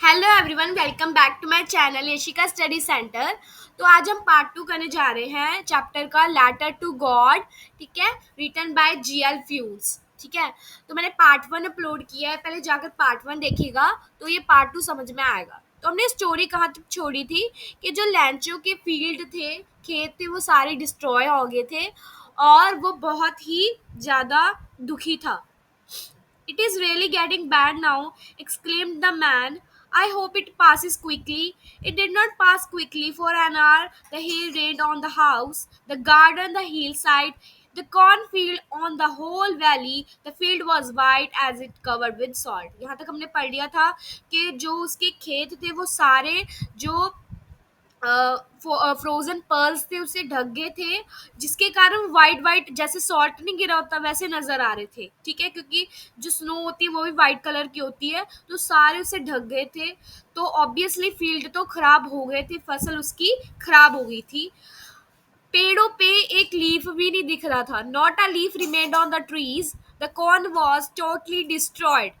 Hello everyone, welcome back to my channel Yashika study centre. तो आज हम पार्ट 2 करने जा रहे हैं चैप्टर का लेटर टू गॉड। ठीक है, रिटन बाय जीएल फ्यूज। ठीक है, तो मैंने पार्ट 1 अपलोड किया है, पहले जाकर पार्ट 1 देखिएगा तो ये पार्ट 2 समझ में आएगा। तो हमने स्टोरी कहाँ तक छोड़ी थी कि जो लैंचो के फील्ड थे, खेत थे, वो सारे डिस्ट्रॉय हो गए थे और वो बहुत ही ज़्यादा दुखी था। "It is really getting bad now," exclaimed the man. "I hope it passes quickly." It did not pass quickly. For an hour, the hail rained on the house, the garden, the hillside, the cornfield, on the whole valley. The field was white as it covered with salt. यहाँ तक हमने पढ़ लिया था कि जो उसके खेत थे वो सारे जो फ्रोजन पर्ल्स थे उससे ढक गए थे, जिसके कारण वाइट वाइट जैसे सॉल्ट नहीं गिरा होता वैसे नजर आ रहे थे। ठीक है, क्योंकि जो स्नो होती है वो भी वाइट कलर की होती है, तो सारे उससे ढक गए थे। तो ऑब्वियसली फील्ड तो खराब हो गए थे, फसल उसकी खराब हो गई थी। पेड़ों पे एक लीफ भी नहीं दिख रहा था। Not a leaf remained on the trees. The corn was totally destroyed.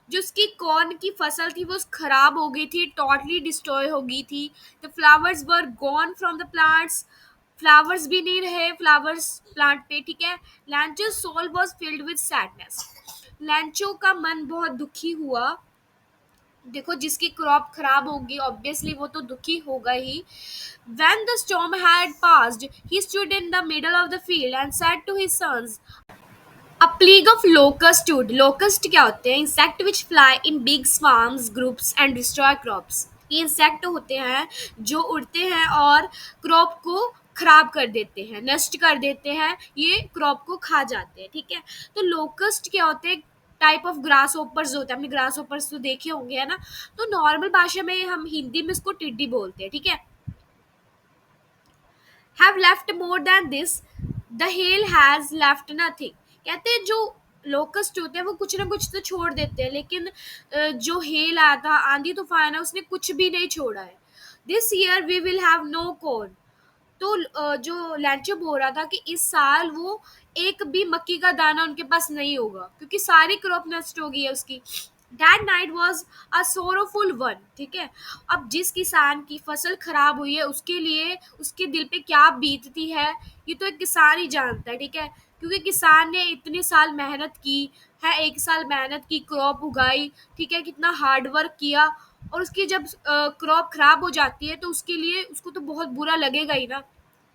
जो उसकी कॉर्न की फसल थी वो खराब हो गई थी, टोटली डिस्ट्रॉय हो गई थी। The flowers were gone from the plants. Flowers भी नहीं रहे फ्लावर्स प्लांट पे। ठीक है, Lencho soul was filled with sadness. Lencho का मन बहुत दुखी हुआ। देखो, जिसकी क्रॉप खराब होगी ऑब्वियसली वो तो दुखी होगा ही। When the storm had passed, he stood in the middle of the field and said to his sons, A plague of locusts stood. Locust क्या होते हैं? Insect which fly in big swarms, groups and destroy crops. ये insect होते हैं जो उड़ते हैं और क्रॉप को खराब कर देते हैं, नष्ट कर देते हैं, ये क्रॉप को खा जाते हैं। ठीक है, तो लोकस्ट क्या होते हैं? टाइप ऑफ ग्रास ओपर्स होते हैं। हमने ग्रास ओपर्स तो देखे होंगे, है ना? तो नॉर्मल भाषा में हम हिंदी में इसको टिड्डी बोलते हैं। ठीक है, have left more than this, the hail has left nothing. कहते हैं जो लोकस्ट होते हैं वो कुछ ना कुछ तो छोड़ देते हैं, लेकिन जो हेल आया था, आंधी तूफान है, उसने कुछ भी नहीं छोड़ा है। This year we will have no corn. तो जो लैंचो बोल रहा था कि इस साल वो एक भी मक्की का दाना उनके पास नहीं होगा, क्योंकि सारी क्रॉप नष्ट हो गई है उसकी। That night was a sorrowful one. ठीक है, अब जिस किसान की फसल खराब हुई है उसके लिए उसके दिल पे क्या बीतती है ये तो एक किसान ही जानता है। ठीक है, क्योंकि किसान ने इतने साल मेहनत की है, एक साल मेहनत की, क्रॉप उगाई, ठीक है, कितना हार्ड वर्क किया, और उसकी जब क्रॉप खराब हो जाती है तो उसके लिए उसको तो बहुत बुरा लगेगा ही ना।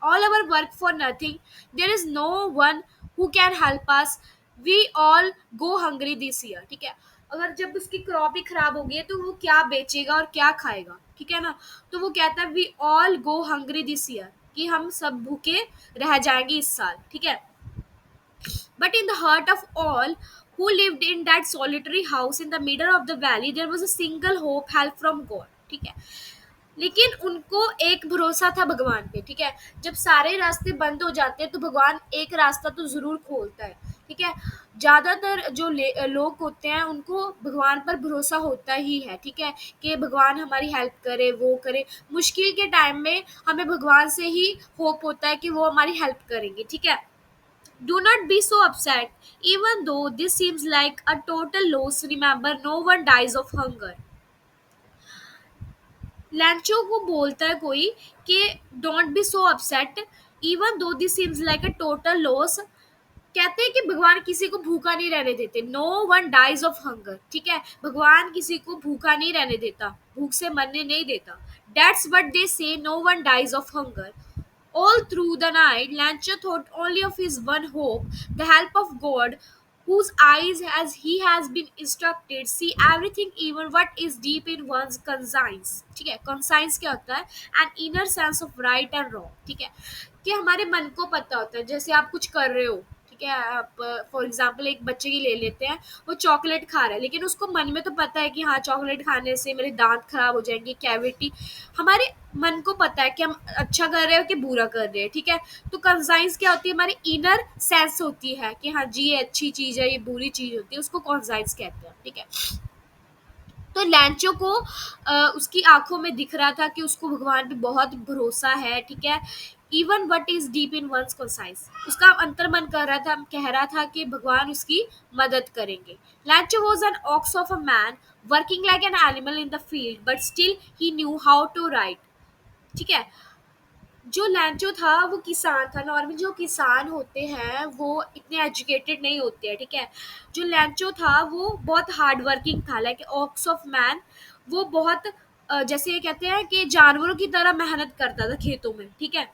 All our work for nothing, there is no one who can help us, we all go hungry this year. ठीक है, अगर जब उसकी क्रॉप ही खराब हो गई है तो वो क्या बेचेगा और क्या खाएगा? ठीक है ना? तो वो कहता है we all go hungry this year, कि हम सब भूखे रह जाएंगे इस साल। ठीक है, but in the heart of all who lived in that solitary house in the middle of the valley, there was a single hope, help from God. ठीक है, लेकिन उनको एक भरोसा था भगवान पे। ठीक है, जब सारे रास्ते बंद हो जाते हैं तो भगवान एक रास्ता तो जरूर खोलता है। ठीक है, ज्यादातर जो लोग होते हैं उनको भगवान पर भरोसा होता ही है। ठीक है, कि भगवान हमारी हेल्प करे, वो करे। मुश्किल के टाइम में हमें भगवान से ही होप होता है कि वो हमारी हेल्प करेंगे। ठीक है, do not be so upset. Even though this seems like a total loss, remember no one dies of hunger. लैंचो को बोलता है कोई कि don't be so upset even though this seems like a total loss. कहते हैं कि भगवान किसी को भूखा नहीं रहने देते। No one dies of hunger. ठीक है, भगवान किसी को भूखा नहीं रहने देता, भूख से मरने नहीं देता। That's what they say, no one dies of hunger. All through the night, Lancha thought only of his one hope, the help of God, whose eyes, as he has been instructed, see everything, even what is deep in one's conscience. ठीक है, conscience क्या होता है? An inner sense of right and wrong. ठीक है, कि हमारे मन को पता होता है, जैसे आप कुछ कर रहे हो। ठीक है, आप फॉर एग्जाम्पल एक बच्चे की ले लेते हैं, वो चॉकलेट खा रहा है, लेकिन उसको मन में तो पता है कि हाँ, चॉकलेट खाने से मेरे दांत खराब हो जाएंगे, कैविटी। हमारे मन को पता है कि हम अच्छा कर रहे हैं कि बुरा कर रहे हैं। ठीक है, तो कॉन्साइंस क्या होती है? हमारी इनर सेंस होती है कि हाँ जी, ये अच्छी चीज़ है, ये बुरी चीज़ होती है, उसको कॉन्साइंस कहते हैं। ठीक है, तो लैंचो को उसकी आंखों में दिख रहा था कि उसको भगवान पे बहुत भरोसा है। ठीक है, even what is deep in one's concise, उसका अंतर मन कर रहा था, कह रहा था कि भगवान उसकी मदद करेंगे. Lencho was an ox of a man working like an animal in the field but still he knew how to write. ठीक है. जो लैंचो था वो किसान था. नॉर्मली जो किसान होते हैं वो इतने एजुकेटेड नहीं होते हैं. ठीक है. जो लैंचो था वो बहुत हार्ड वर्किंग था, लाइक ऑक्स ऑफ मैन. वो बहुत जैसे ये कहते हैं कि जानवरों की तरह मेहनत करता था खेतों में. ठीक है.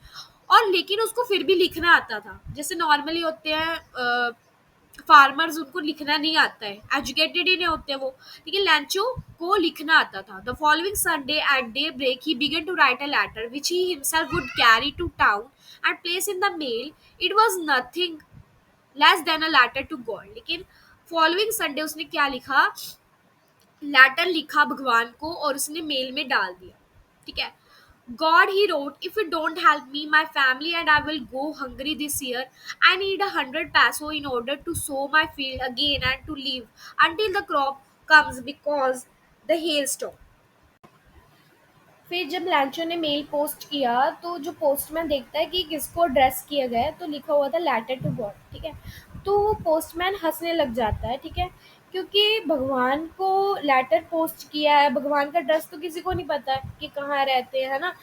और लेकिन उसको फिर भी लिखना आता था. जैसे नॉर्मली होते हैं फार्मर्स, उनको लिखना नहीं आता है, एजुकेटेड ही नहीं होते वो. ठीक है. लैंचो को लिखना आता था. The following Sunday at daybreak he began to write a letter which he himself would carry to town and place in the mail. It was nothing less than a letter to God. लेकिन following Sunday उसने क्या लिखा, letter लिखा भगवान को और उसने mail में डाल दिया. ठीक है. God, he wrote, if you don't help me, my family and I will go hungry this year. I need 100 peso in order to sow my field again and to live until the crop comes because the hailstorm. फिर जब लैंचो ने mail post किया तो जो postman देखता है कि किसको एड्रेस किया गया है, तो लिखा हुआ था लेटर टू गॉड. ठीक है. तो वो पोस्टमैन हंसने लग जाता है. ठीक है. क्योंकि भगवान को लेटर पोस्ट किया है, भगवान का एड्रेस तो किसी को नहीं पता है कि कहाँ रहते हैं, है ना.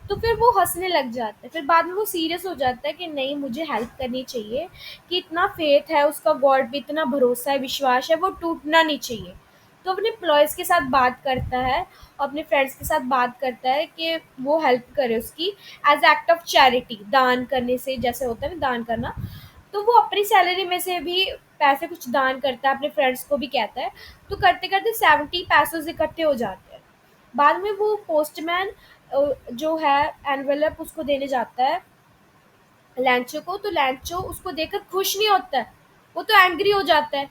तो फिर वो हंसने लग जाता है. फिर बाद में वो सीरियस हो जाता है कि नहीं, मुझे हेल्प करनी चाहिए, कि इतना फेथ है उसका गॉड पे, इतना भरोसा है, विश्वास है, वो टूटना नहीं चाहिए. तो अपने एम्प्लॉयज़ के साथ बात करता है, अपने फ्रेंड्स के साथ बात करता है कि वो हेल्प करे उसकी, एज एक्ट ऑफ चैरिटी, दान करने से जैसे होता है ना, दान करना. तो वो अपनी सैलरी में से भी पैसे कुछ दान करता है, अपने फ्रेंड्स को भी कहता है. तो करते करते 70 पैसोज इकट्ठे हो जाते हैं. बाद में वो पोस्टमैन जो है एनवेलप उसको देने जाता है लैंचो को. तो लैंचो उसको देखकर खुश नहीं होता है, वो तो एंग्री हो जाता है.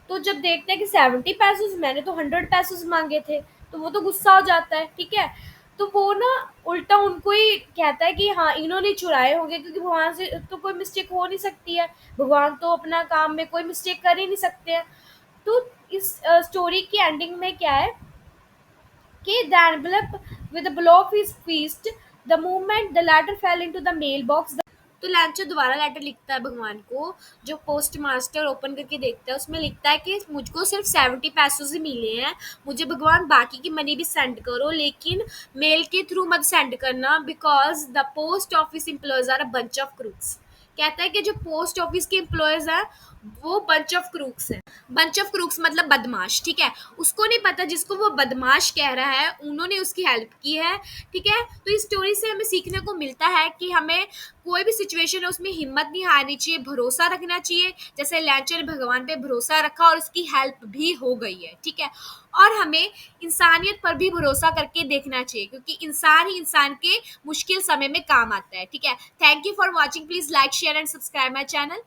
तो जब देखते हैं कि 70 पैसोज, मैंने तो 100 पैसोज मांगे थे, तो वो तो गुस्सा हो जाता है. ठीक है. तो वो ना उल्टा उनको ही कहता है कि हाँ, इन्होंने चुराए होंगे, क्योंकि भगवान से तो कोई मिस्टेक हो नहीं सकती है, भगवान तो अपना काम में कोई मिस्टेक कर ही नहीं सकते हैं. तो इस स्टोरी की एंडिंग में क्या है कि the envelope with the blow of his fist, the moment the letter fell into the mailbox. तो लैंचो दोबारा लेटर लिखता है भगवान को. जो पोस्ट मास्टर ओपन करके देखता है उसमें लिखता है कि मुझको सिर्फ 70 पैसों से मिले हैं, मुझे भगवान बाकी की मनी भी सेंड करो, लेकिन मेल के थ्रू मत सेंड करना, because the post office employees are a bunch of crooks. कहता है कि जो पोस्ट ऑफिस के एम्प्लॉयज हैं वो बंच ऑफ क्रूक्स है. बंच ऑफ क्रूक्स मतलब बदमाश. ठीक है. उसको नहीं पता जिसको वो बदमाश कह रहा है उन्होंने उसकी हेल्प की है. ठीक है. तो इस स्टोरी से हमें सीखने को मिलता है कि हमें कोई भी सिचुएशन है उसमें हिम्मत नहीं हारनी चाहिए, भरोसा रखना चाहिए. जैसे लैंचो ने भगवान पे भरोसा रखा और उसकी हेल्प भी हो गई है. ठीक है. और हमें इंसानियत पर भी भरोसा करके देखना चाहिए, क्योंकि इंसान ही इंसान के मुश्किल समय में काम आता है. ठीक है. Thank you for watching. Please like share and subscribe my channel.